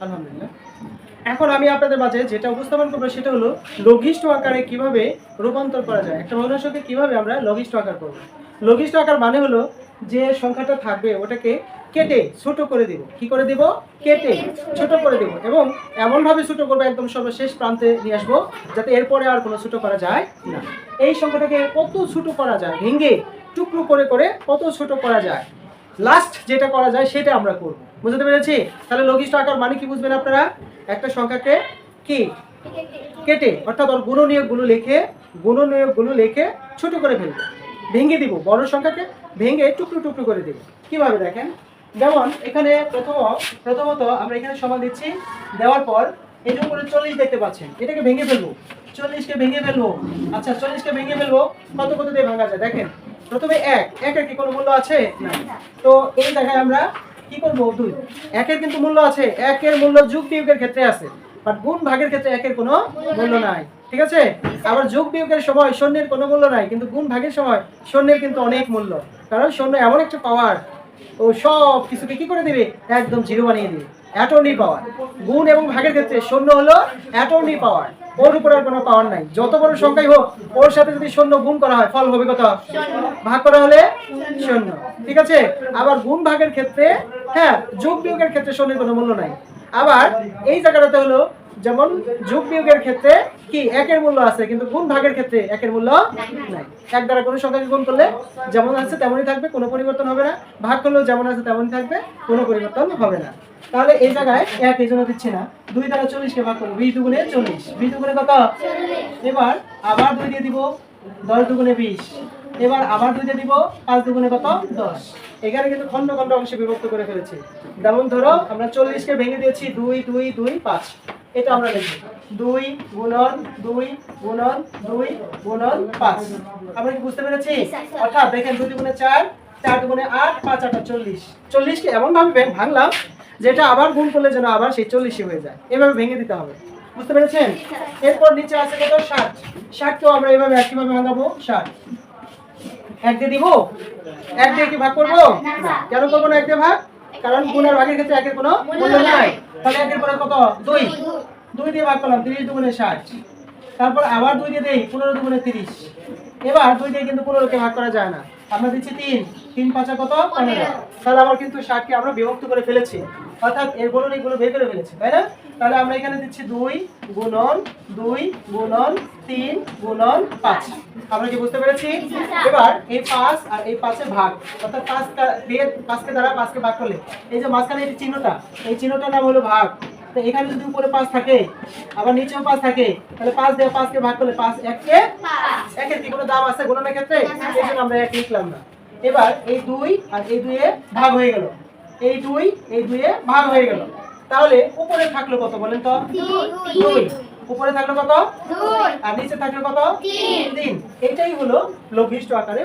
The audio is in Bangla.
আলহামদুলিল্লাহ। এখন আমি আপনাদের মাঝে যেটা উপস্থাপন করব সেটা হলো লঘিষ্ঠ আকারে কিভাবে রূপান্তর করা যায়। একটা ভগ্নাংশকে কিভাবে আমরা লঘিষ্ঠ আকার করব। লঘিষ্ঠ আকার মানে হলো যে সংখ্যাটা থাকবে ওটাকে কেটে ছোট করে দেব। কি করে দেব? কেটে ছোট করে দেব এবং এমনভাবে ছোট করব একদম সর্বশেষ প্রান্তে নিয়ে আসবো যাতে এরপরে আর কোনো ছোট করা যায় না। এই সংখ্যাটাকে কত ছোট করা যায়, ভেঙে টুকরো করে করে কত ছোট করা যায়, লাস্ট যেটা করা যায় সেটা আমরা করব। বুঝতে পেরেছি? তাহলে লঘিষ্ঠ আকার মানে কি বুঝবেন আপনারা? একটা সংখ্যাকে কি কেটে অর্থাৎ ওর গুণনীয়কগুলো লিখে ছোট করে ফেলবো, ভেঙে দিব, বড় সংখ্যাকে ভেঙে টুকরো টুকরো করে দেব। কিভাবে দেখেন, যেমন এখানে প্রথমত আমরা এখানে সমান দিচ্ছি, দেওয়ার পর এই যে উপরে 40 দেখতে পাচ্ছেন, এটাকে ভেঙে ফেলবো, 40কে ভেঙে ফেলবো। আচ্ছা 40কে ভেঙে ফেলবো, কত কত দিয়ে ভাঙা যায় দেখেন। প্রথমে একের কি কোনো মূল্য আছে? না। তো এই জায়গায় আমরা কি করবো? 2। একের কিন্তু মূল্য আছে, একের মূল্য যোগ বিয়োগের ক্ষেত্রে আছে, বাট গুণ ভাগের ক্ষেত্রে একের কোনো মূল্য নাই। ঠিক আছে? আবার যোগ বিয়োগের সময় শূন্যের কোনো মূল্য নাই, কিন্তু গুণ ভাগের সময় শূন্যের কিন্তু অনেক মূল্য। কারণ শূন্য এমন একটা পাওয়ার, ও সব কিছুকে কি করে দিবে? একদম জিরো বানিয়ে দিবে। অ্যাটর্নি পাওয়ার। গুণ এবং ভাগের ক্ষেত্রে শূন্য হলো অ্যাটর্নি পাওয়ার, ওর উপর আর কোনো পাওয়ার নাই। যত বড় সংখ্যাই হোক, ওর সাথে যদি শূন্য গুণ করা হয় ফল হবে কত? ভাগ করা হলে শূন্য। ঠিক আছে? আবার গুণ ভাগের ক্ষেত্রে, হ্যাঁ, যোগ বিয়োগের ক্ষেত্রে শূন্যের কোনো মূল্য নাই। আবার এই জায়গাটাতে হলো যেমন যোগ বিয়োগের ক্ষেত্রে কি একের মূল্য আছে, কিন্তু গুণ ভাগের ক্ষেত্রে একের মূল্য নাই। এক দ্বারা কোনো সংখ্যাকে গুণ করলে যেমন আছে তেমনই থাকবে, কোনো পরিবর্তন হবে না। ভাগ করলেও যেমন আছে তেমনই থাকবে, কোনো পরিবর্তন হবে না। তাহলে এই জায়গায় এক এই জন্য দিচ্ছি না, 2 দ্বারা 40কে ভাগ করবো, 20 দুগুণে 40, 20 দুগুণে কত? এবার আবার 2 দিয়ে দিব, 10 দুগুণে 20। এবার আবার 2 দিয়ে দিব, 5 দুগুণে কত? 10। এখানে কিন্তু খন্ড খন্ড অংশে বিভক্ত করে ফেলেছি। যেমন ধরো আমরা 40কে ভেঙে দিয়েছি 2 2 2 5, এটা আমরা লিখব 2 গুণন 2 গুণন 2 গুণন 5। আমরা কি বুঝতে পেরেছি? অর্থাৎ দেখেন 2 দুগুণে 4, 4 দুগুণে 8, 5 8 40। 40কে এমন ভাবে ভাঙলাম যেটা আবার গুণ করলে যেন আবার সেই 40ই হয়ে যায়। এভাবে ভেঙে দিতে হবে। বুঝতে পেরেছেন? এরপর নিচে আছে কত? 60। 60কেও আমরা এইভাবে একইভাবে ভাঙাবো। 60 1 দিয়ে দিব, 1 দিয়ে কি ভাগ করবো? না। কেন করবো না 1 দিয়ে ভাগ? কারণ গুণ আর ভাগের ক্ষেত্রে একের কোনো মূল্য নাই। তাহলে একের পরে কত? 2, 2 দিয়ে ভাগ করলাম, 30 দুগুণে 60। তারপর আবার 2 দিয়ে দেই, 15 দুগুণে 30। এবার 2 দিয়ে কিন্তু 15কে ভাগ করা যায় না, আমরা দিচ্ছি 3, 3 5 কত? 15। তাহলে আবার কিন্তু 60কে আমরা বিভক্ত করে ফেলেছি, অর্থাৎ এর গুণনীয়কগুলো বের করে ফেলেছি, তাই না? তাহলে আমরা এখানে দিচ্ছি 2 গুণন 2 গুণন 3 গুণন 5। আমরা কি বুঝতে পেরেছি? এবার এই 5 আর এই 5 এর ভাগ, অর্থাৎ 5কে দ্বারা 5কে ভাগ করলে এই যে মাঝখানে এই চিহ্নটা, এই চিহ্নটার নাম হলো ভাগ। তো এখানে যদি উপরে 5 থাকে, আবার নিচেও 5 থাকে, তাহলে 5 দিয়ে 5কে ভাগ করলে 5 1কে 5। একের কি কোনো দাম আছে গণনার ক্ষেত্রে? এইজন্য আমরা 1 লিখলাম না। এবার এই 2 আর এই 2 এ ভাগ হয়ে গেল, এই 2 এই 2 এ ভাগ হয়ে গেল। তাহলে উপরে থাকলো কত বলেন তো? 2। উপরে থাকলো কত? 2। আর নিচে থাকলো কত? 3। এটাই হলো লঘিষ্ঠ আকারে